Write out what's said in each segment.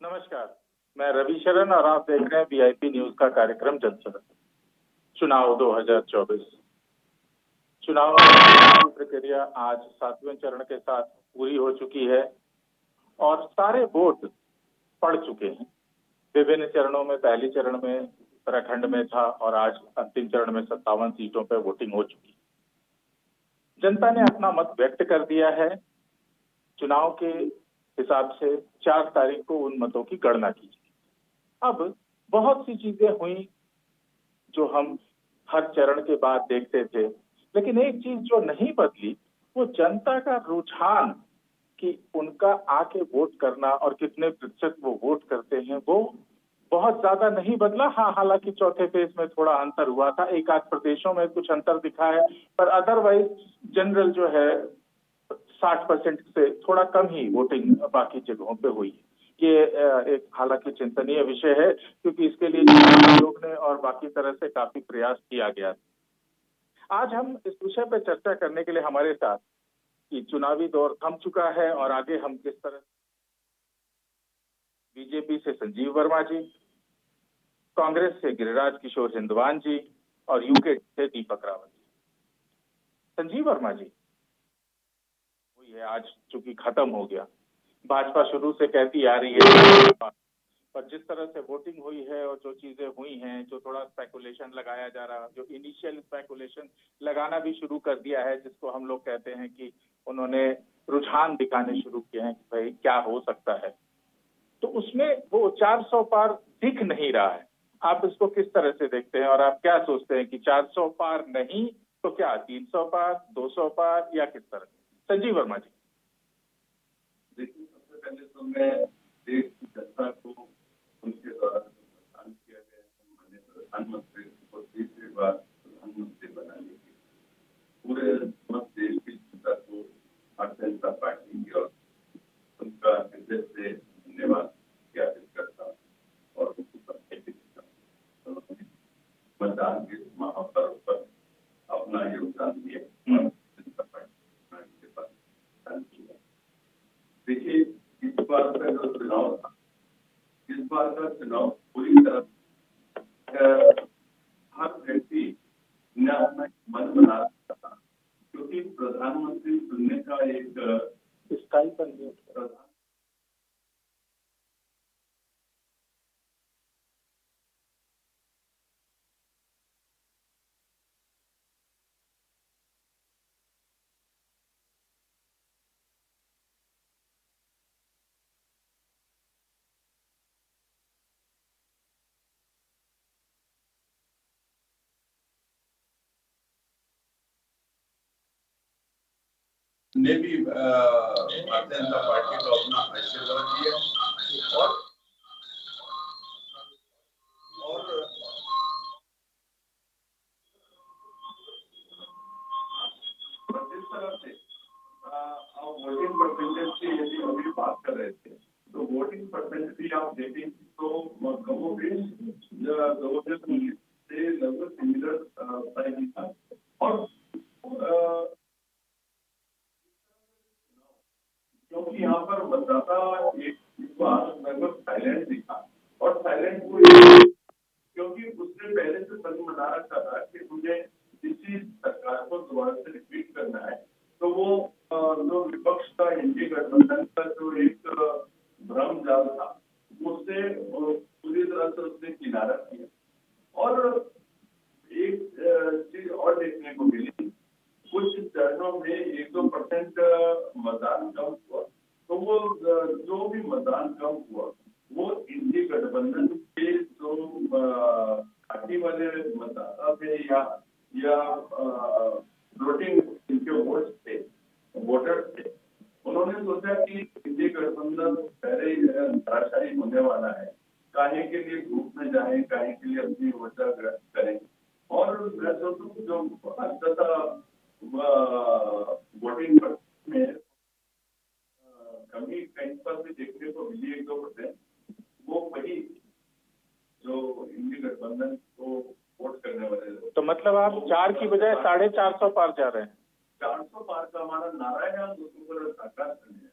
नमस्कार, मैं रवि शरण और आप देख रहे हैं वीआईपी न्यूज का कार्यक्रम जनसुनक। चुनाव 2024 चुनाव की प्रक्रिया आज 7वें चरण के साथ पूरी हो चुकी है और सारे वोट पड़ चुके हैं। विभिन्न चरणों में पहले चरण में उत्तराखंड में था और आज अंतिम चरण में 57 सीटों पर वोटिंग हो चुकी है। जनता ने अपना मत व्यक्त कर दिया है। चुनाव के हिसाब से 4 तारीख को उन मतों की गणना की जाएगी। अब बहुत सी चीजें हुई जो हम हर चरण के बाद देखते थे, लेकिन एक चीज जो नहीं बदली वो जनता का रुझान कि उनका आके वोट करना और कितने प्रतिशत वो वोट करते हैं वो बहुत ज्यादा नहीं बदला। हाँ, हालांकि चौथे फेज में थोड़ा अंतर हुआ था, एक आध प्रदेशों में कुछ अंतर दिखा है, पर अदरवाइज जनरल जो है 60% से थोड़ा कम ही वोटिंग बाकी जगहों पे हुई है। ये एक हालांकि चिंतनीय विषय है क्योंकि इसके लिए आयोग ने और बाकी तरह से काफी प्रयास किया गया। आज हम इस विषय पर चर्चा करने के लिए हमारे साथ कि चुनावी दौर थम चुका है और आगे हम किस तरह, बीजेपी से संजीव वर्मा जी, कांग्रेस से गिरिराज किशोर हिंदवान जी और यूके से दीपक रावत जी। संजीव वर्मा जी, ये आज चूंकि खत्म हो गया, भाजपा शुरू से कहती आ रही है, पर जिस तरह से वोटिंग हुई है और जो चीजें हुई हैं, जो थोड़ा स्पेकुलेशन लगाया जा रहा, जो इनिशियल स्पेकुलेशन लगाना भी शुरू कर दिया है, जिसको हम लोग कहते हैं कि उन्होंने रुझान दिखाने शुरू किए हैं कि भाई क्या हो सकता है, तो उसमें वो 400 पार दिख नहीं रहा है। आप इसको किस तरह से देखते हैं और आप क्या सोचते हैं कि 400 पार नहीं तो क्या 300 पार, 200 पार या किस तरह? संजीव वर्मा जी। देखिए, सबसे पहले तो मैं देश की जनता को उनके द्वारा प्रदान किया गया माननीय प्रधानमंत्री को तीसरी बार प्रधानमंत्री बनाने की पूरे देश की जनता को भारतीय जनता पार्टी की और उनका हृदय से धन्यवाद ज्ञापित करता हूँ और उनको मतदान के महापर्व पर अपना योगदान दिया। देखिए, इस बार का जो चुनाव था, इस बार का चुनाव पूरी तरह हर व्यक्ति ने अपना मन बना रखा था, क्योंकि प्रधानमंत्री चुनने का एक स्टाइल बन गया। ने भी भारतीय जनता पार्टी को अपना आशीर्वाद दिया और जिस तरह से वोटिंग परसेंटेज की यदि अभी बात कर रहे थे, तो वोटिंग परसेंटेज आप देखें तो से लगभग सिमिलर था और क्योंकि यहाँ पर मतदाता एक बार लगभग साइलेंट दिखा और साइलेंट को क्योंकि उसने पहले से संग बना रखा था कि मुझे इसी सरकार को दोबारा से रिपीट करना है, तो वो जो विपक्ष का एनडीए गठबंधन का जो एक भ्रम जाल था उससे पूरी तरह से उसने किनारा किया। और एक चीज और देखने को मिली, कुछ चरणों में 1-2% मतदान कम हुआ, तो वो जो भी मतदान कम हुआ वो एनडीए गठबंधन के जो पार्टी वाले मतदाता थे या वोटिंग इनके वोटर्स थे, उन्होंने सोचा कि एनडीए गठबंधन पहले ही धराशायी होने वाला है, काहे के लिए ग्रुप में जाए, काहे के लिए अपनी ऊर्जा व्यक्त करें। और मैं सोचूं जो अंततः वोटिंग में कमी कहीं पर भी देखने को मिली 1-2%, वो वही जो इंडी गठबंधन को वोट करने वाले। तो मतलब आप 4 की बजाय 450 पार जा रहे हैं? 400 पार का हमारा नारा है, हम उसको साकार करने हैं।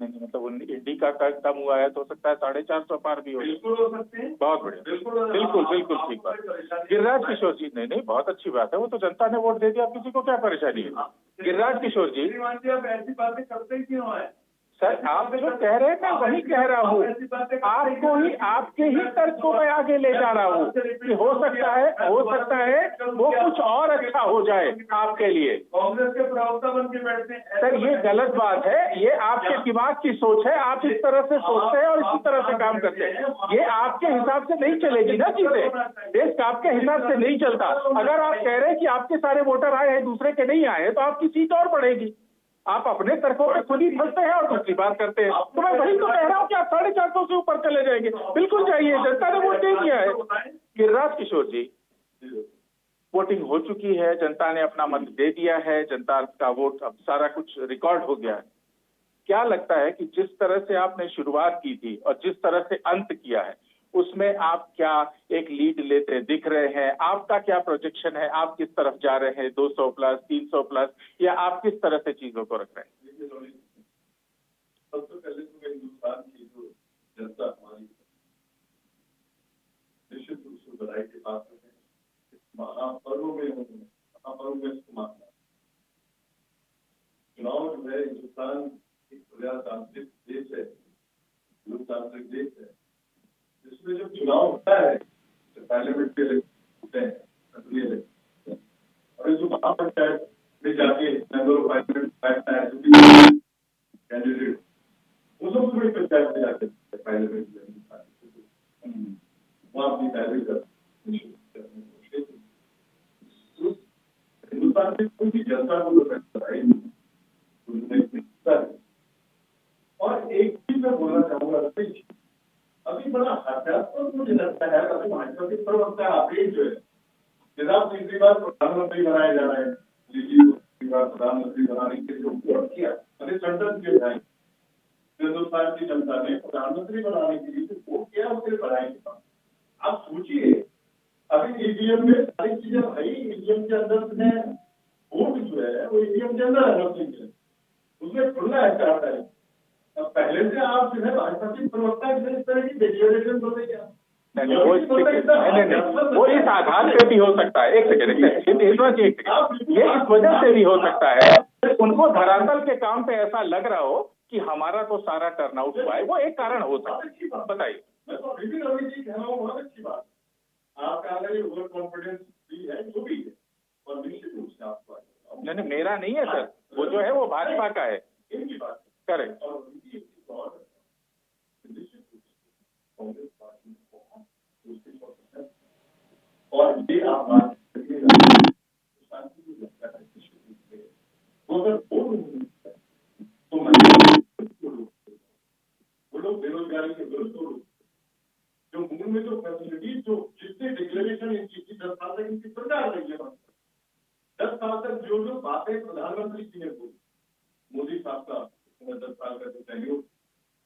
नहीं मतलब इंडी का कम हुआ है तो हो सकता है 450 पार भी हो। बिल्कुल हो सकते हैं। बहुत बढ़िया, बिल्कुल बिल्कुल बिल्कुल ठीक बात। गिरिराज किशोर जी, नहीं नहीं बहुत अच्छी बात है, वो तो जनता ने वोट दे दिया, किसी को क्या परेशानी है। गिरिराज किशोर जी, आप ऐसी बातें करते ही क्यों है सर आप जो कह रहे हैं मैं वही कह रहा हूँ, आपको ही आपके ही तर्क को मैं आगे ले जा रहा हूँ कि हो सकता है वो कुछ और अच्छा हो जाए आपके लिए। कांग्रेस के प्रवक्ता बन के बैठते हैं सर ये गलत बात है, ये आपके दिमाग की सोच है, आप इस तरह से सोचते हैं और इसी तरह से काम करते हैं, ये आपके हिसाब से नहीं चलेगी ना चीजें, देश का आपके हिसाब से नहीं चलता। अगर आप कह रहे हैं कि आपके सारे वोटर आए हैं दूसरे के नहीं आए तो आपकी सीट और बढ़ेगी। आप अपने तर्कों पे खुद ही फंसते हैं और दूसरी बात करते हैं, तो मैं वही तो कह रहा हूँ कि आप 450 से ऊपर चले जाएंगे, बिल्कुल जाइए, जनता ने वोट दे दिया है। गिरिराज किशोर जी, वोटिंग हो चुकी है, जनता ने अपना मत दे दिया है, जनता का वोट अब सारा कुछ रिकॉर्ड हो गया है। क्या लगता है कि जिस तरह से आपने शुरुआत की थी और जिस तरह से अंत किया है उसमें आप क्या एक लीड लेते दिख रहे हैं, आपका क्या प्रोजेक्शन है, आप किस तरफ जा रहे हैं, 200 प्लस 300 प्लस, या आप किस तरह से चीजों को रख रहे हैं? सबसे पहले तो हिंदुस्तान की जो जनता हमारी निश्चित रूप से बधाई के पास है। महापर्व में इसको मानना, चुनाव जो है, हिंदुस्तान एक प्रजातांत्रिक देश है, लोकतांत्रिक देश है, जिसमें जब चुनाव होता है तो पार्लियामेंट के होते हैं, सक्रिय इलेक्शन, और जो महापंचायत में जाके मेंबर ऑफ पार्लियामेंट बैठता है कैंडिडेट, वो सबसे बड़ी पंचायत में जाके पार्लियामेंट वहाँ अपनी पैरवी करते हिंदुस्तान में कोई भी जनता को और एक चीज मैं बोलना चाहूंगा, अभी बड़ा हास्यास्पद मुझे लगता है, अभी भाजपा के प्रवक्ता अपडेट जो है, जनाब तीसरी बार प्रधानमंत्री बनाए जा रहे हैं, तीसरी बार प्रधानमंत्री बनाने के लिए वोट किया, अभी सेंटर किए जाए, हिंदुस्तान की जनता ने प्रधानमंत्री बनाने के लिए वोट किया, उसके बढ़ाएंगे। आप सोचिए, अभी ईवीएम में सारी चीजें भाई, ईवीएम के अंदर में वोट जो है वो ईवीएम के अंदर है, उसमें खुलना है 4 तारीख। अब पहले से आप जो है भाजपा के प्रवक्ता इस तरह की डिक्लेरेशन बोले क्या? नहीं, वो इस आधार पे भी हो सकता है, एक सेकंड, ये इस वजह से भी हो सकता है, उनको धरातल के काम पे ऐसा लग रहा हो कि हमारा तो सारा टर्नआउट हुआ है, वो एक कारण हो सकता है। बताइए। मैं तो अभी भी रवि जी कह रहा हूँ, बहुत अच्छी बात, आपका अगर ओवर कॉन्फिडेंस भी है, जो भी है, और निश्चित रूप से आपको नहीं मेरा नहीं है सर, वो जो है वो भाजपा का है, इनकी बात करेक्ट। कांग्रेस पार्टी और ये आप बात वो लोग बेरोजगारी के विरुद्ध, जो मूल में जो फैसिलिटी, जो जितने डिक्लेरेशन इनकी 10 साल तक इनकी सरकार रही है, 10 साल तक जो बातें प्रधानमंत्री जी ने बोली, मोदी साहब का 10 साल का जो सहयोग,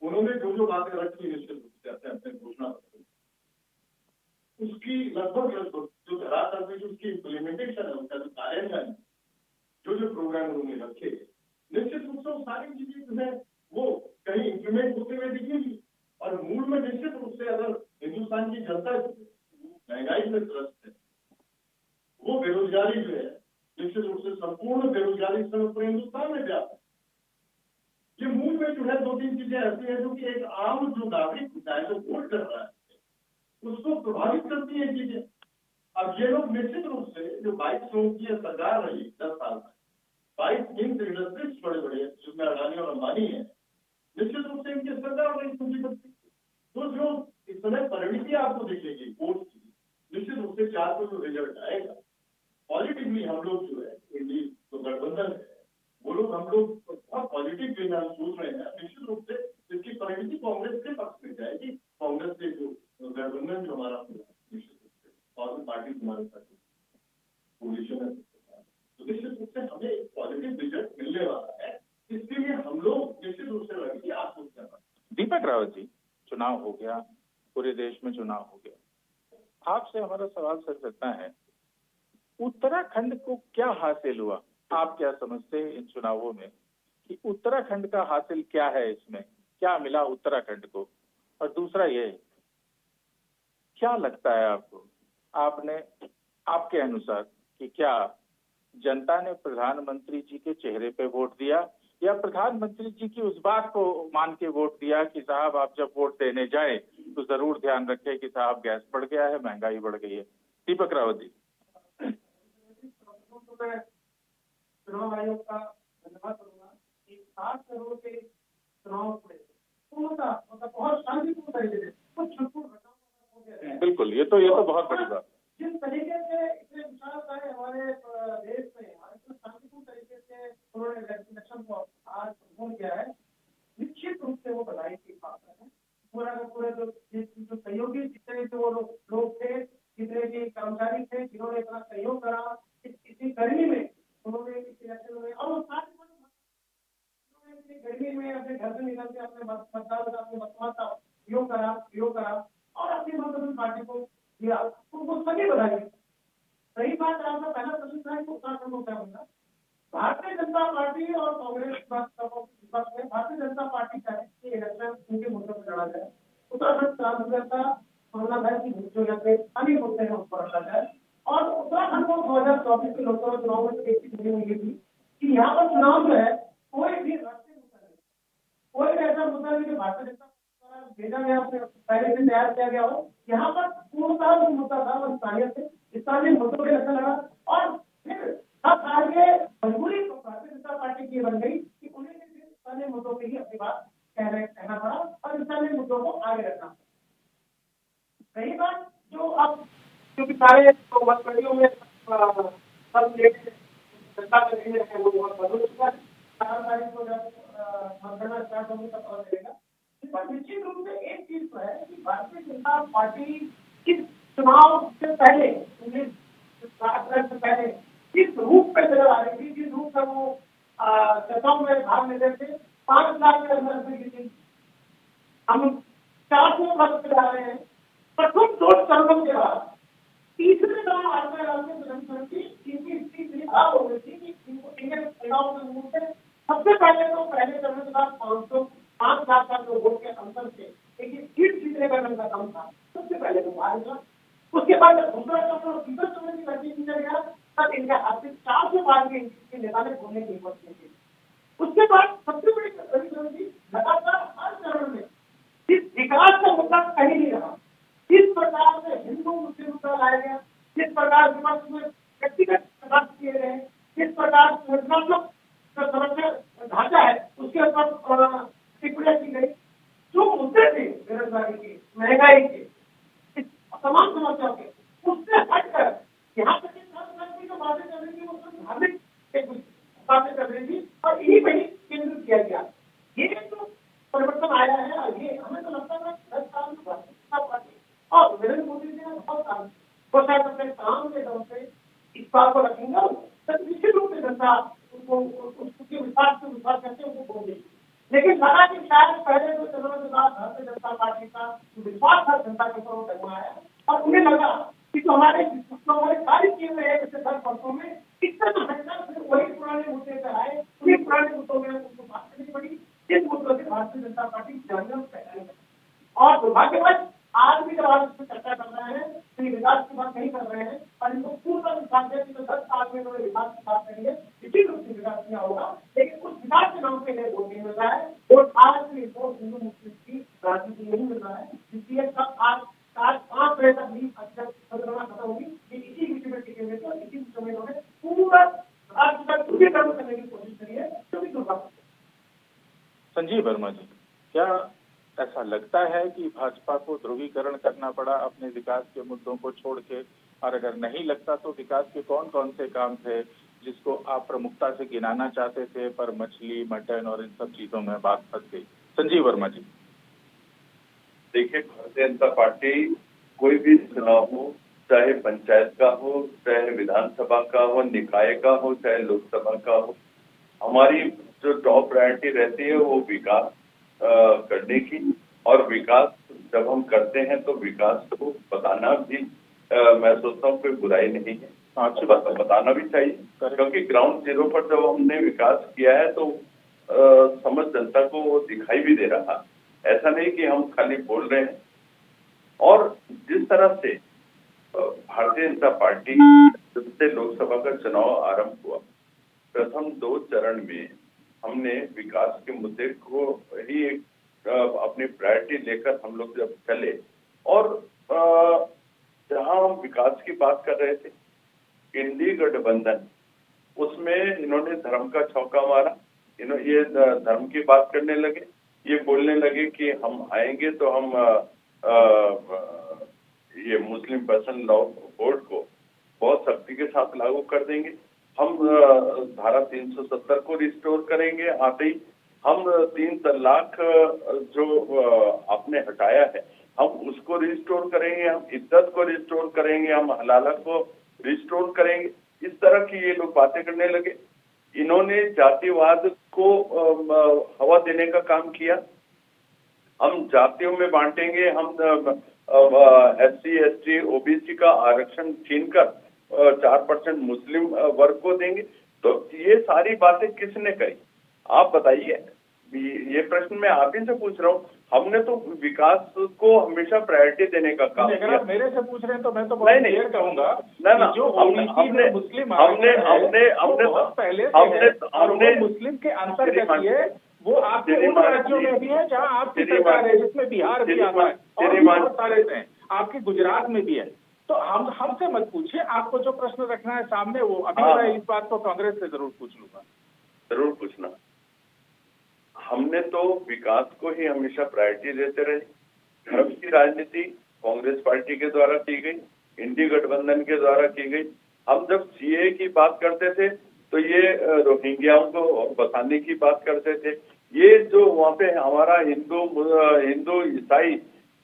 उन्होंने जो बातें रखी निश्चित रूप से अपने घोषणा पत्र, उसकी लगभग जो धरातल में जो उसकी इम्प्लीमेंटेशन है, उसका जो कार्यान्वयन, जो प्रोग्राम उन्होंने रखे, निश्चित रूप से सारी चीजें जो है वो कहीं इम्प्लीमेंट होते हुए दिखेगी। और मूल में निश्चित रूप से अगर हिंदुस्तान की जनता महंगाई में त्रस्त है, वो बेरोजगारी जो है, निश्चित रूप से संपूर्ण बेरोजगारी पूरे हिंदुस्तान में व्याप्त है। ये मूल में जो है 2-3 चीजें ऐसी है जो कि एक आम जो नागरिक होता है, जो वोट कर रहा है, उसको प्रभावित करती है चीजें। अब ये लोग निश्चित रूप से जो 22 लोगों की सरकार रही 10 साल में, 22 इंडस्ट्रीज बड़े बड़े जिसमें अडानी और अंबानी है, निश्चित रूप से इनकी सरकार रही पूंजीपति। तो जो इस समय परिणति आपको दिखेगी वोट की, निश्चित रूप से 4 को जो रिजल्ट आएगा, पॉजिटिवली हम लोग जो है इंडी जो गठबंधन है, वो लोग हम लोग बहुत पॉजिटिव वे में सोच रहे हैं। निश्चित रूप से इसकी परिणति कांग्रेस के पक्ष में जाएगी। कांग्रेस के जो गठबंधन जो हमारा निश्चित रूप से और पार्टी हमारे साथ पोजिशन है, तो निश्चित रूप से हमें एक पॉजिटिव रिजल्ट मिलने वाला है। इसके लिए हम लोग निश्चित रूप से लगे आप सोच करना। दीपक रावत जी, चुनाव हो गया, पूरे देश में चुनाव हो गया, आपसे हमारा सवाल सर इतना है, उत्तराखंड को क्या हासिल हुआ, आप क्या समझते हैं इन चुनावों में कि उत्तराखंड का हासिल क्या है, इसमें क्या मिला उत्तराखंड को। और दूसरा ये, क्या लगता है आपको, आपने आपके अनुसार कि क्या जनता ने प्रधानमंत्री जी के चेहरे पे वोट दिया या प्रधानमंत्री जी की उस बात को मान के वोट दिया कि साहब आप जब वोट देने जाए तो जरूर ध्यान रखें कि साहब गैस बढ़ गया है, महंगाई बढ़ गई है। दीपक रावत जी। चुनाव आयोग का धन्यवाद करूंगा कि 7 करोड़ के चुनाव हुए तो मतलब बहुत शांतिपूर्ण तरीके से कुछ छुटपुट घटनाओं हो गया। बिल्कुल, ये तो बहुत बड़ी बात। जिस तरीके से इतने विशालकाय हमारे देश में इतने शांतिपूर्ण तरीके से उन्होंने इलेक्शन को आज संपूर्ण किया है, निश्चित रूप से वो बधाई की बात है। पूरा का पूरा जो सहयोगी जितने भी वो लोग थे, जितने भी कर्मचारी थे जिन्होंने इतना सहयोग करा इतनी गर्मी में उन्होंने इस इलेक्शन में और गर्मी में अपने घर से निकल के अपने मतदान का अपने मतदान का उपयोग करा और अपनी मनपसंद पार्टी को दिया, उनको सभी बधाई। सही बात है, आपका पहला प्रश्न था कि उत्तराखंड को क्या मिला। भारतीय जनता पार्टी और कांग्रेस में भारतीय जनता पार्टी चाहती है कि इलेक्शन उनके मुद्दों पर लड़ा जाए। उत्तराखंड कांग्रेस का मानना है कि जो यहाँ पे अन्य मुद्दे हैं उस पर लड़ा जाए। और उत्तराखंड को 2024 के लोकसभा चुनाव में एक चीज हुई थी कि यहाँ पर चुनाव जो है कोई भी राष्ट्रीय मुद्दा नहीं, कोई भी ऐसा मुद्दा नहीं जो भारतीय जनता भेजा गया पहले से तैयार किया गया हो। यहाँ पर पूर्णतः जो मुद्दा था वो स्थानीय मुद्दों पे लगा लगा और फिर अब आगे मजबूरी भारतीय जनता पार्टी की बन गई कि उन्हें स्थानीय मुद्दों पे ही अपनी बात कहना पड़ा और स्थानीय मुद्दों को आगे रखना पड़ा। रही बात जो अब क्योंकि सारे मतपत्रियों में सब जनता के लिए है वो बहुत बदल चुका है। 4 तारीख को जब मतगणना स्टार्ट होगी तब पता चलेगा। निश्चित रूप से एक चीज तो है कि भारतीय जनता पार्टी इस चुनाव से पहले 19 से पहले जिस रूप पे नजर आ रही थी, जिस रूप से वो चर्चाओं में भाग लेते थे, 5 लाख के अंदर जीती। हम 400 वर्ष पे जा रहे हैं, प्रथम 2 चरणों के बाद तीसरे चरण आने वाले प्रधानमंत्री की स्थिति खराब हो गई थी कि इनके चुनाव के मुद्दे सबसे पहले तो पहले चरण के बाद 5 लाख का जो वोट के अंतर से एक सीट जीतने का उनका काम था, सबसे पहले तो हारेगा। उसके बाद दूसरा चरण और तीसरा चरण की लड़की जीता गया तब इनके हाथ से 400 पार के नेता ने बोलने की हिम्मत नहीं की। उसके बाद सबसे बड़ी थी लगातार हर चरण में जिस विकास का मुद्दा कहीं नहीं रहा, जिस प्रकार से हिंदू मुस्लिम मुद्दा लाया गया, जिस प्रकार विपक्ष में व्यक्तिगत संघर्ष किए गए, जिस प्रकार संगठनात्मक समस्या ढांचा है उसके ऊपर टिप्पणियां की गई, जो मुद्दे थे बेरोजगारी के, महंगाई के, तमाम समस्याओं के, उससे हटकर यहाँ तक की जो बातें कर रही थी वो सब धार्मिक बातें कर रही थी और इन्हीं पर ही केंद्रित किया गया। ये जो परिवर्तन आया है और ये हमें तो लगता है 10 साल में भारतीय जनता पार्टी और नरेंद्र मोदी जी ने बहुत काम वो शायद अपने काम के दम से इस बात को रखेंगे तो निश्चित रूप से जनता उनको उसके विश्वास करके उनको वोट देगी। लेकिन लगा कि शायद पहले जो चरणों के बाद भारतीय जनता पार्टी का विश्वास था जनता के ऊपर डगमा है और उन्हें लगा कि जो हमारे कार्य किए हुए हैं पिछले 10 वर्षों में इतना फिर वही पुराने मुद्दे पर आए, उन्हीं पुराने मुद्दों में उनको बात करनी पड़ी जिस मुद्दों से भारतीय जनता पार्टी जाने पहले और दुर्भाग्यवश आज भी जब आज इस पर चर्चा कर रहे हैं तो ये विकास की बात नहीं कर रहे हैं और इनको पूर्ण विकास है कि 10 साल में उन्होंने विकास की बात करी है, निश्चित रूप से विकास किया होगा लेकिन उस विकास के नाम पे वोट नहीं मिल रहा है। वोट आज भी हिंदू मुस्लिम की राजनीति नहीं मिल रहा है, इसलिए सब आज 5 बजे तक भी मतगणना खत्म होगी ये इसी विषय में टिके हुए थे और इसी विषय में इन्होंने पूरा राज्य तक ध्रुवीकरण करने की कोशिश करी है जो भी दुर्भाग्य। संजीव वर्मा जी, क्या ऐसा लगता है कि भाजपा को ध्रुवीकरण करना पड़ा अपने विकास के मुद्दों को छोड़ के, और अगर नहीं लगता तो विकास के कौन कौन से काम थे जिसको आप प्रमुखता से गिनाना चाहते थे पर मछली मटन और इन सब चीजों में बात फंस गई? संजीव वर्मा जी। देखिए, भारतीय जनता पार्टी कोई भी चुनाव हो, चाहे पंचायत का हो, चाहे विधानसभा का हो, निकाय का हो, चाहे लोकसभा का हो, हमारी जो टॉप प्रायोरिटी रहती है वो विकास करने की। और विकास जब हम करते हैं तो विकास को बताना भी मैं सोचता हूँ कोई बुराई नहीं है, बताना भी चाहिए क्योंकि ग्राउंड जीरो पर जब हमने विकास किया है तो समझ जनता को वो दिखाई भी दे रहा। ऐसा नहीं कि हम खाली बोल रहे हैं। और जिस तरह से भारतीय जनता पार्टी जब से लोकसभा का चुनाव आरंभ हुआ, प्रथम 2 चरण में हमने विकास के मुद्दे को ही एक अपनी प्रायोरिटी लेकर हम लोग जब चले, और जहां हम विकास की बात कर रहे थे, इंडी गठबंधन उसमें इन्होंने धर्म का छौका मारा। ये धर्म की बात करने लगे, ये बोलने लगे कि हम आएंगे तो हम ये मुस्लिम पर्सन लॉ बोर्ड को बहुत सख्ती के साथ लागू कर देंगे, हम धारा 370 को रिस्टोर करेंगे, आते ही हम 3 तलाक जो आपने हटाया है हम उसको रिस्टोर करेंगे, हम इद्दत को रिस्टोर करेंगे, हम हलाला को रिस्टोर करेंगे। इस तरह की ये लोग बातें करने लगे। इन्होंने जातिवाद को हवा देने का काम किया। हम जातियों में बांटेंगे, हम SC, ST, OBC का आरक्षण छीनकर 4% मुस्लिम वर्ग को देंगे। तो ये सारी बातें किसने करी, आप बताइए। ये प्रश्न मैं आप ही से पूछ रहा हूँ। हमने तो विकास को हमेशा प्रायोरिटी देने का काम किया। अगर आप मेरे से पूछ रहे हैं तो मैं तो बहुत क्लियर कहूंगा ना, जो ओबीसी में मुस्लिम हमने मुस्लिम के अंतर्गत ये वो आपके उन राज्यों में भी है जहां आपकी सरकार है, जिसमें बिहार भी आता है और भी बहुत सारे हैं, आपके गुजरात में भी है। तो हमसे मत पूछिए, आपको जो प्रश्न रखना है सामने वो अभी मैं इस बात को कांग्रेस से जरूर पूछ लूंगा। जरूर पूछना। हमने तो विकास को ही हमेशा प्रायोरिटी देते रहे। धर्म की राजनीति कांग्रेस पार्टी के द्वारा की गई, इंडी गठबंधन के द्वारा की गई। हम जब CAA की बात करते थे तो ये रोहिंग्याओं को बसाने की बात करते थे। ये जो वहाँ पे हमारा हिंदू, ईसाई,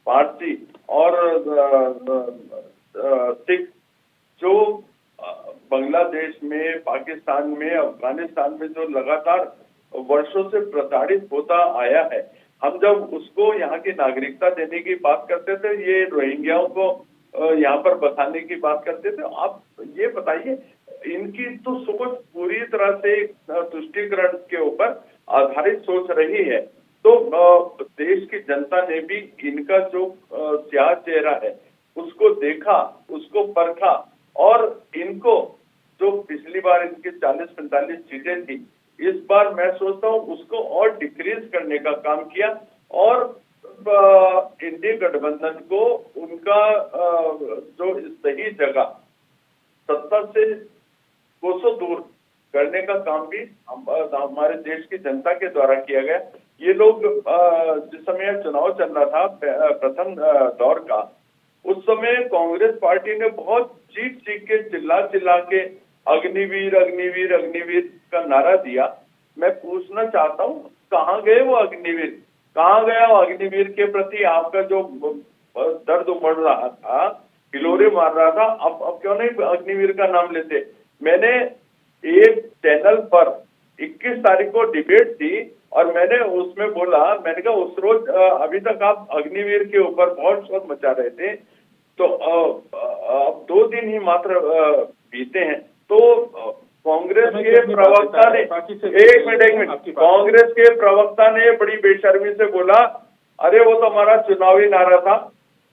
पारसी और सिख जो बांग्लादेश में, पाकिस्तान में, अफगानिस्तान में जो लगातार वर्षों से प्रताड़ित होता आया है, हम जब उसको यहाँ की नागरिकता देने की बात करते थे, ये रोहिंग्याओं को यहाँ पर बसाने की बात करते थे। आप ये बताइए, इनकी तो सोच पूरी तरह से तुष्टीकरण के ऊपर आधारित सोच रही है। तो देश की जनता ने भी इनका जो स्याह चेहरा है उसको देखा, उसको परखा, और इनको जो पिछली बार इनकी 40-45 सीटें थी, इस बार मैं सोचता हूँ उसको और डिक्रीज करने का काम किया, और इंडी गठबंधन को उनका जो सही जगह सत्ता से कोसों दूर करने का काम भी हमारे देश की जनता के द्वारा किया गया। ये लोग जिस समय चुनाव चल रहा था प्रथम दौर का, उस समय कांग्रेस पार्टी ने बहुत चीख के चिल्ला के अग्निवीर अग्निवीर अग्निवीर का नारा दिया। मैं पूछना चाहता हूँ, कहाँ गए वो अग्निवीर? कहाँ गया वो अग्निवीर के प्रति आपका जो दर्द उमड़ रहा था, हिलोरे मार रहा था? अब क्यों नहीं अग्निवीर का नाम लेते? मैंने एक चैनल पर 21 तारीख को डिबेट थी और मैंने उसमें बोला, मैंने कहा उस रोज अभी तक आप अग्निवीर के ऊपर बहुत शोर मचा रहे थे, तो अब 2 दिन ही मात्र बीते हैं, तो कांग्रेस के प्रवक्ता ने एक मिनट कांग्रेस के प्रवक्ता ने बड़ी बेशर्मी से बोला, अरे वो तो हमारा चुनावी नारा था,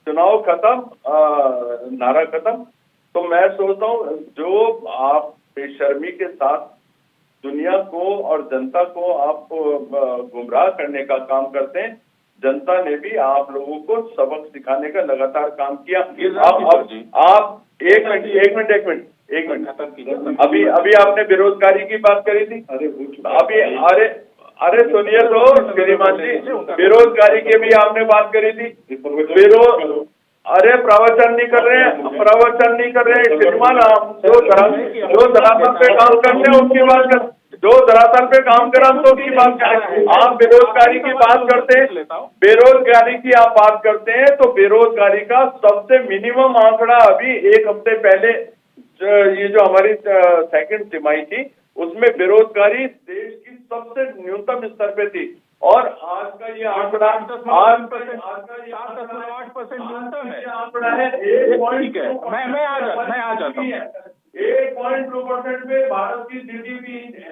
चुनाव खत्म, नारा खत्म। तो मैं सोचता हूँ जो आप बेशर्मी के साथ दुनिया को और जनता को आप गुमराह करने का काम करते हैं, जनता ने भी आप लोगों को सबक सिखाने का लगातार काम किया। आप एक मिनट अभी आपने बेरोजगारी की बात करी थी, अरे सुनिए तो श्रीमान जी, बेरोजगारी की भी आपने बात करी थी। अरे प्रवचन नहीं कर रहे हैं श्रीमान, आप जो धरातल पे काम करते हैं उसकी बात कर, जो धरातल पे काम करा तो उसकी बात करें। आप बेरोजगारी की बात करते हैं, बेरोजगारी की आप बात करते हैं, तो बेरोजगारी का सबसे मिनिमम आंकड़ा अभी 1 हफ्ते पहले ये जो हमारी सेकंड तिमाही थी उसमें बेरोजगारी देश की सबसे न्यूनतम स्तर पे थी, और आज का ये आंकड़ा 8% न्यूनतम है। आंकड़ा है 1.2%। मैं आ जाता हूँ। 1.2% पे भारत की GDP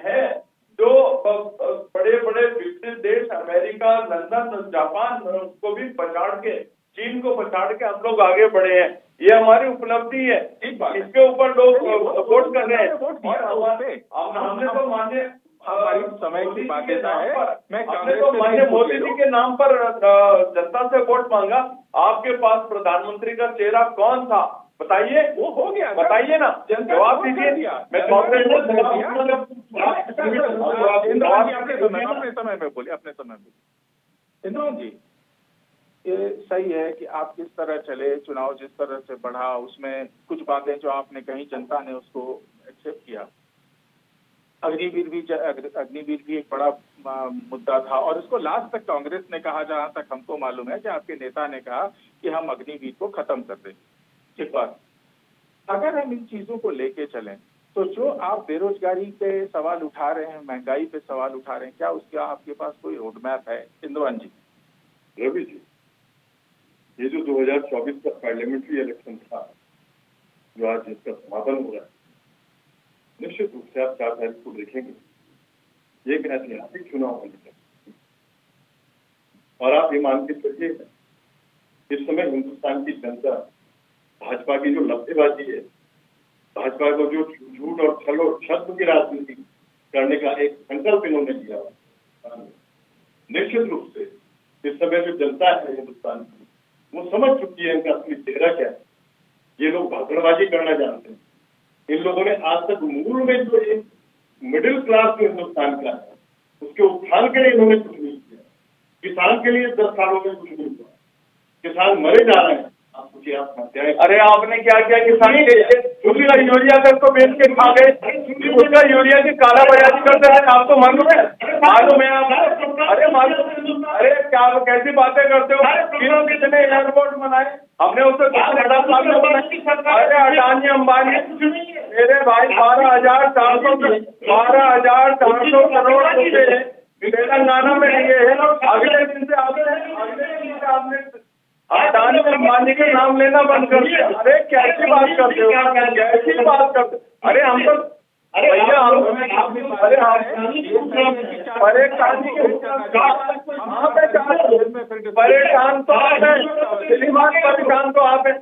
है, जो बड़े अमेरिका, लंदन, जापान को भी पछाड़ के, चीन को पछाड़ के हम लोग आगे बढ़े हैं। ये हमारी उपलब्धि है। इसके ऊपर लोग वोट कर रहे हैं। और हमने तो मान्य हमारी समय की बाध्यता है। मैं हमने तो माननीय मोदी जी के नाम पर जनता से वोट मांगा। आपके पास प्रधानमंत्री का चेहरा कौन था बताइए? वो हो गया, बताइए ना, जवाब दीजिए। मैं कांग्रेस अपने समय में बोलिए, अपने समय में। इंद्रजीत जी, ये सही है कि आप किस तरह चले, चुनाव जिस तरह से बढ़ा, उसमें कुछ बातें जो आपने कही जनता ने उसको एक्सेप्ट किया। अग्निवीर भी एक बड़ा मुद्दा था और इसको लास्ट तक कांग्रेस ने कहा, जहां तक हमको मालूम है कि आपके नेता ने कहा कि हम अग्निवीर को खत्म कर दें। ठीक बात। अगर हम इन चीजों को लेके चलें तो जो आप बेरोजगारी पे सवाल उठा रहे हैं, महंगाई पे सवाल उठा रहे हैं, क्या उसका आपके पास कोई रोड मैप है? इंद्रवान जी। रवि जी, ये जो 2024 का पार्लियामेंट्री इलेक्शन था, जो आज जिसका समापन हो रहा है, निश्चित रूप से आप 4 तारीख को देखेंगे ये एक ऐतिहासिक चुनाव होने है। और आप ये मान के चलिए, इस समय हिंदुस्तान की जनता भाजपा की जो लब्धेबाजी है, भाजपा को जो झूठ और छल और छद्म की राजनीति करने का एक संकल्प इन्होंने लिया, निश्चित रूप से इस समय जो जनता है हिंदुस्तान की, वो समझ चुकी है इनका असली चेहरा क्या है। ये लोग भाषणबाजी करना जानते हैं। इन लोगों ने आज तक मूल में जो एक मिडिल क्लास जो हिंदुस्तान का है, उसके उत्थान के लिए इन्होंने कुछ नहीं किया। किसान के लिए 10 सालों में कुछ नहीं हुआ। किसान मरे जा रहे हैं। आप सोचिए, आप हत्याएं। अरे आपने क्या किया किसान के लिए? उसका यूरिया तक तो बेच के खा गए, उसका यूरिया की काला बाजारी करते हैं। आपको मालूम है? मालूम है आपको? अरे मालूम? अरे क्या कैसी बातें करते हो? कितने एयरपोर्ट बनाए हमने, उससे 10,000 बनाए। अरे अडानी अंबानी मेरे भाई 12,400 करोड़ रुपए तेलंगाना में लिए हैं। अगले दिन से आपने अडानी अंबानी के नाम लेना बंद कर दिया। अरे कैसी बात करते हो? कैसी बात करते? अरे हम तो भैया परेशान तो आप हैं, परेशान तो आप हैं।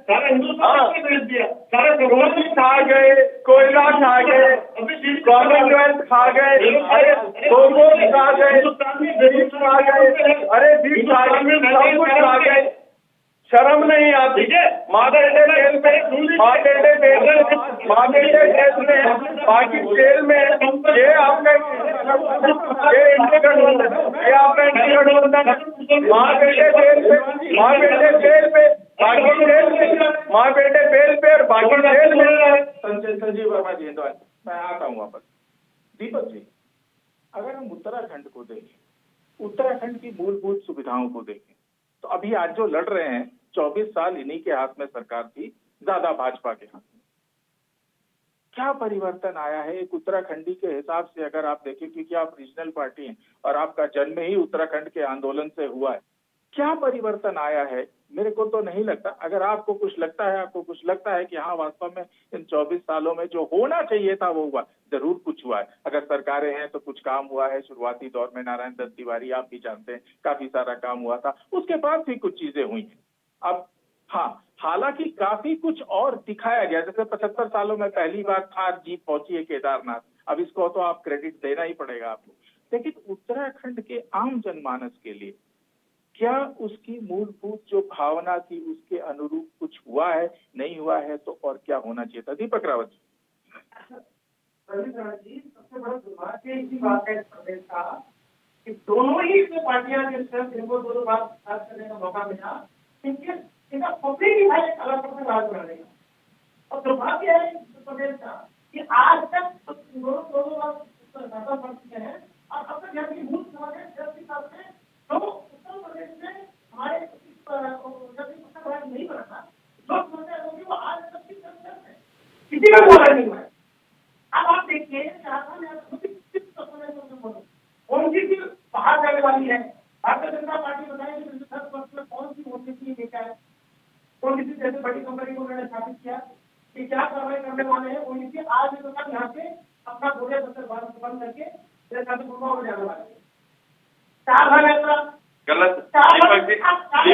खा गए, कोयला खा गए, कॉमनवेल्थ खा गए, अरे मोमोज खा गए, बीफ खा गए, अरे बीफ खा गए, सब कुछ खा गए। शर्म नहीं आती? मादेटे जेल में, मादेटे जेल में, बाकी जेल में ये आपका ये इंडी गठबंधन, ये आपका इंडी गठबंधन। माँ बेटे जेल पे, माँ बेटे जेल पे, बाकी जेल में, माँ बेटे बेल पे और बाकी जेल में। संजीव वर्मा जी, मैं आता हूँ वापस। दीपक जी, अगर हम उत्तराखंड को देखें, उत्तराखंड की मूलभूत सुविधाओं को देखें, तो अभी आज जो लड़ रहे हैं 24 साल इन्हीं के हाथ में सरकार थी, ज्यादा भाजपा के हाथ में। क्या परिवर्तन आया है एक उत्तराखंडी के हिसाब से? अगर आप देखें, क्योंकि आप रीजनल पार्टी हैं और आपका जन्म ही उत्तराखंड के आंदोलन से हुआ है, क्या परिवर्तन आया है? मेरे को तो नहीं लगता। अगर आपको कुछ लगता है कि हाँ वास्तव में इन 24 सालों में जो होना चाहिए था वो हुआ, जरूर कुछ हुआ है। अगर सरकारें हैं तो कुछ काम हुआ है। शुरुआती दौर में नारायण दत्त तिवारी, आप भी जानते हैं, काफी सारा काम हुआ था। उसके बाद भी कुछ चीजें हुई हैं। अब हाँ, हालांकि काफी कुछ और दिखाया गया, जैसे 75 सालों में पहली बार कार जीप पहुंची है केदारनाथ। अब इसको तो आप क्रेडिट देना ही पड़ेगा आपको। लेकिन उत्तराखंड के आम जनमानस के लिए क्या उसकी मूलभूत जो भावना थी उसके अनुरूप कुछ हुआ है, नहीं हुआ है? तो और क्या होना चाहिए था? दीपक रावत जी। जी, सबसे बड़ा दुर्भाग्य इसी बात का इस प्रदेश का कि दोनों ही पार्टियां जिनको दोनों बात बात करने का मौका मिला, इनका पब्लिक ही भाई अलग से राज बनाने का। और दुर्भाग्य है इस प्रदेश का कि आज तक दोनों बात ज्यादा बढ़ चुके हैं और अब तक यहाँ की मूल समझ है तो उत्तर प्रदेश में हमारे नहीं बना था, लोग सोचते हैं वो आज तक किसी का बोला नहीं हुआ है। अब आप देखिए कौन सी चीज बाहर जाने वाली है। भारतीय जनता पार्टी बताएगी 10 वर्ष में कौन सी मोदी की लेकर है, कौन सी जैसे बड़ी कंपनी को उन्होंने स्थापित किया कि क्या कार्रवाई करने वाले हैं। कौन सी आज यहाँ से अपना पूरे दफ्तर बंद करके हो जाने वाले हैं। 4 धाम यात्रा गलत दीपक जी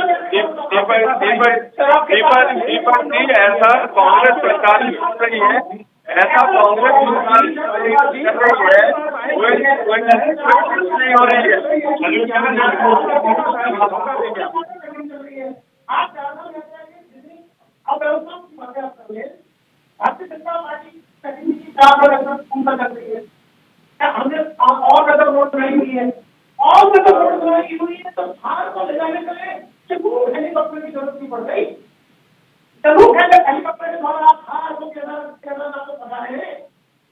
ऐसा कांग्रेस सरकार कर रही है, ऐसा कांग्रेस सरकार कर रही है, कुछ नहीं हो रही है। आप ज्यादा अव्यवस्था की बातें आप कर रहे हैं। भारतीय जनता पार्टी की कर रही है, क्या हमने और ज्यादा वोट नहीं हुई है, और ज्यादा वोट नहीं हुई है तो भारत को ले जाने के लिए चमूक हेलीकॉप्टर की जरूरत नहीं पड़ गई। चमूक हेलीकॉप्टर के द्वारा आप हार को केदारनाथ आपको पता है।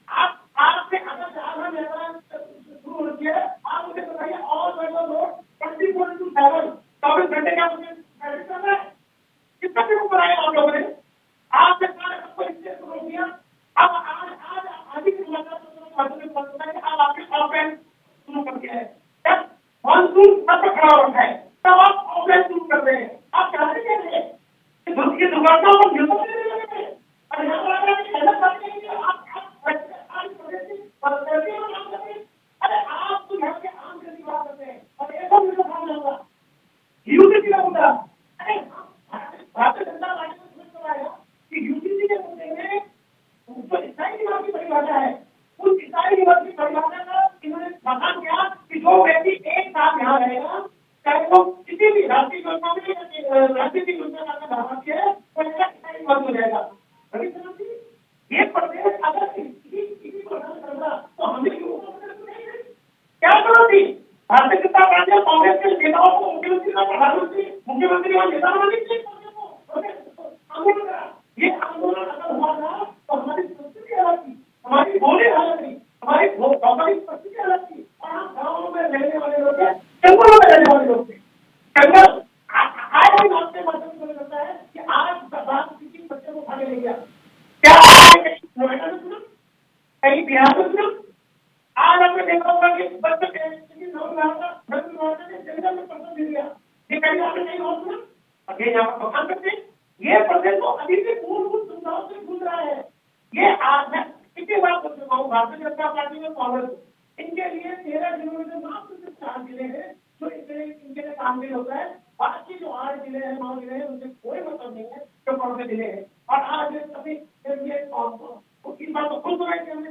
आपसे अगर ज्यादा नेता शुरू हो गया, आप मुझे बताइए और ज्यादा वोट 24/7 24 घंटे का मुझे एडिट करना है। कितना के ऊपर आए आप लोगों ने, आपने सारे सबको इससे रोक दिया। अब आज आधी की मुलाकात अब आपके ऑफलाइन शुरू कर दिया है। जब मानसून सब खड़ा हो रखा है तब आप ऑफलाइन शुरू कर रहे हैं। आप चाहते क्या है कि उसकी दुर्घटनाओं को न्यूज़ में देने लगे और यहाँ पर आकर के गलत बात करेंगे। आप आज प्रदेश की परिस्थितियों में काम करते हैं। अरे आप तो यहाँ के आम जैसी बात करते हैं और ऐसा मुझे सामने होगा यूपीसी का मुद्दा। अरे भारतीय जनता पार्टी को समझ में आएगा कि यूपीसी के मुद्दे में जो ईसाई निवास की परिभाषा है, उस ईसाई निवास की परिभाषा का इन्होंने बता दिया कि जो व्यक्ति एक साथ यहाँ रहेगा, चाहे वो किसी भी राष्ट्रीय योजना में राजनीतिक योजना का लाभार्थी है, तो इसका ईसाई निवास हो जाएगा। ये प्रदेश अगर किसी को रद्द करना तो हमें क्यों क्या करो थी? भारतीय जनता पार्टी और कांग्रेस के नेताओं को मुख्यमंत्री का मुख्यमंत्री और नेता बना दीजिए। ये आंदोलन अगर हुआ था तो हमारी संस्कृति अलग थी, हमारी बोली अलग थी, हमारी भौगोलिक परिस्थिति अलग थी और हम गाँवों में रहने वाले लोग थे, जंगलों में रहने वाले लोग थे। जंगल आज भी आपके माध्यम से लगता है कि आज बात किसी बच्चे को उठा के ले गया। क्या कहीं नोएडा में सुना, कहीं बिहार में सुना? आज आपने देखा होगा कि बच्चे जंगल में पसंद दे दिया, ये कहीं आपने नहीं और सुना? अभी यहाँ पर मकान करते ये प्रदेश को अभी भी मूलभूत सुविधाओं से जूझ रहा है। ये आज मैं कितनी बार बोल चुका हूँ, भारतीय जनता पार्टी में कांग्रेस इनके लिए 13 जिलों में मात्र सिर्फ 4 जिले हैं जो इनके लिए काम नहीं होता है। बाकी जो 8 जिले हैं 9 जिले हैं उनसे कोई मतलब नहीं है जो कौन से जिले हैं। और आज अभी इस बात को खुद हो रहा है कि हमने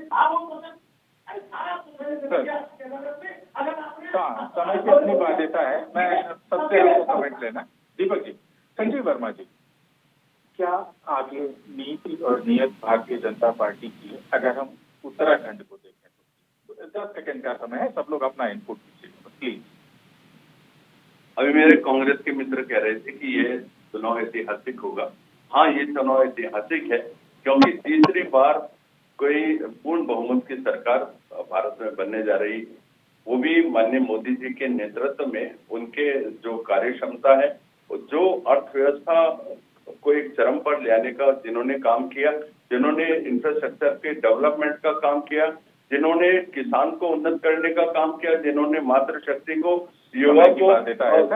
अगर आपने समय की अपनी बाध्यता है, मैं सबसे आपको कमेंट लेना। दीपक जी, संजीव वर्मा जी, क्या आगे नीति और नियत भारतीय जनता पार्टी की, अगर हम उत्तराखंड को देखें तो 10 सेकंड का समय है, सब लोग अपना इनपुट दीजिए प्लीज। अभी मेरे कांग्रेस के मित्र कह रहे थे कि ये चुनाव ऐतिहासिक होगा। हाँ, ये चुनाव ऐतिहासिक है क्योंकि तीसरी बार कोई पूर्ण बहुमत की सरकार भारत में बनने जा रही, वो भी माननीय मोदी जी के नेतृत्व में। उनके जो कार्य क्षमता है, जो अर्थव्यवस्था को एक चरम पर ले आने का जिन्होंने काम किया, जिन्होंने इंफ्रास्ट्रक्चर के डेवलपमेंट का काम किया, जिन्होंने किसान को उन्नत करने का काम किया, जिन्होंने मातृशक्ति को, युवा को,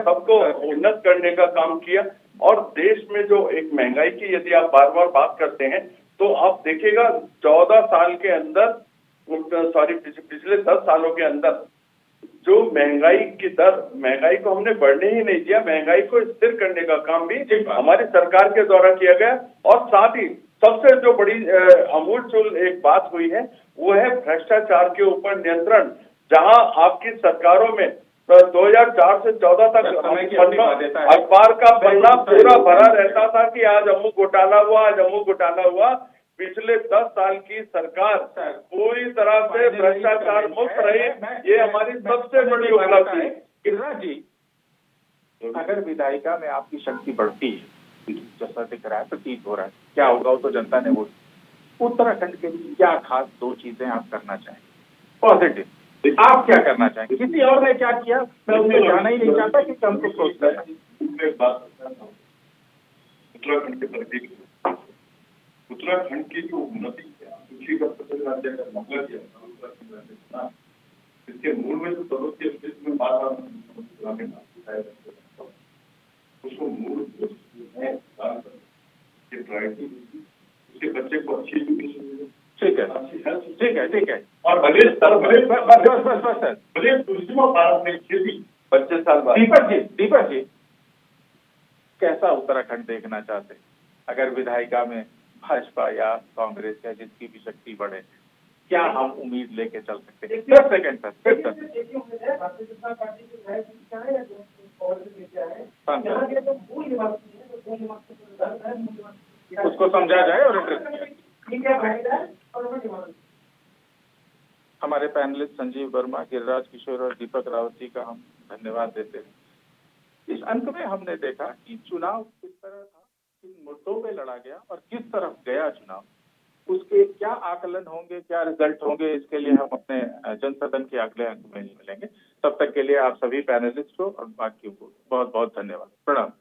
सबको उन्नत करने का काम किया। और देश में जो एक महंगाई की यदि आप बार बार बात करते हैं तो आप देखिएगा 14 साल के अंदर, पिछले 10 सालों के अंदर जो महंगाई की दर, महंगाई को हमने बढ़ने ही नहीं दिया, महंगाई को स्थिर करने का काम भी हमारी सरकार के द्वारा किया गया। और साथ ही सबसे जो बड़ी अमूलचूल एक बात हुई है वो है भ्रष्टाचार के ऊपर नियंत्रण। जहां आपकी सरकारों में 2004 से 14 तक अखबार का पन्ना पूरा भरा रहता था कि आज अमुक घोटाला हुआ, आज अमुक घोटाला हुआ। पिछले 10 साल की सरकार पूरी तरह से भ्रष्टाचार मुक्त रही, ये हमारी सबसे बड़ी उपलब्धि है। गिरिराज जी, अगर विधायिका में आपकी शक्ति बढ़ती है जैसा दिख रहा है, प्रतीत हो रहा है, क्या होगा वो तो जनता ने वोट। उत्तराखंड के लिए क्या खास 2 चीजें आप करना चाहेंगे पॉजिटिव, आप क्या करना चाहेंगे? किसी और ने क्या किया मैं उसमें जाना ही नहीं चाहता कि हमको सोच करना। उत्तराखंड के प्रति उत्तराखंड की जो उन्नति है, कृषि का फसल राज्य का मामला किया, इसके मूल में जो सर्वोच्च स्थिति में बात उसको मूल उसके बच्चे को अच्छी एजुकेशन, ठीक है। और भले दूसरी भारत में खेती 25 साल बाद दीपक जी कैसा उत्तराखंड देखना चाहते हैं? अगर विधायिका में भाजपा या कांग्रेस या जिसकी भी शक्ति बढ़े, क्या हम उम्मीद लेके चल सकते हैं? 10 सेकंड सर, 10 सेकंड। देखिए भारतीय जनता पार्टी के विधायक क्या है या जो कांग्रेस के क्या है, हाँ। यहाँ के जो मूल निवासी है, जो मूल निवासी का दर्द है, मूल निवासी उसको समझा जाए और एड्रेस किया जाए। ठीक है, बैठ जाए और उन्हें निवारण। हमारे पैनलिस्ट संजीव वर्मा, गिरिराज किशोर और दीपक रावत जी का हम धन्यवाद देते हैं। इस अंक में हमने देखा कि चुनाव किस तरह था, किन मुद्दों पे लड़ा गया और किस तरफ गया चुनाव, उसके क्या आकलन होंगे, क्या रिजल्ट होंगे, इसके लिए हम अपने जनसदन के अगले अंक में मिलेंगे। तब तक के लिए आप सभी पैनलिस्ट को और बाकियों को बहुत बहुत धन्यवाद। प्रणाम।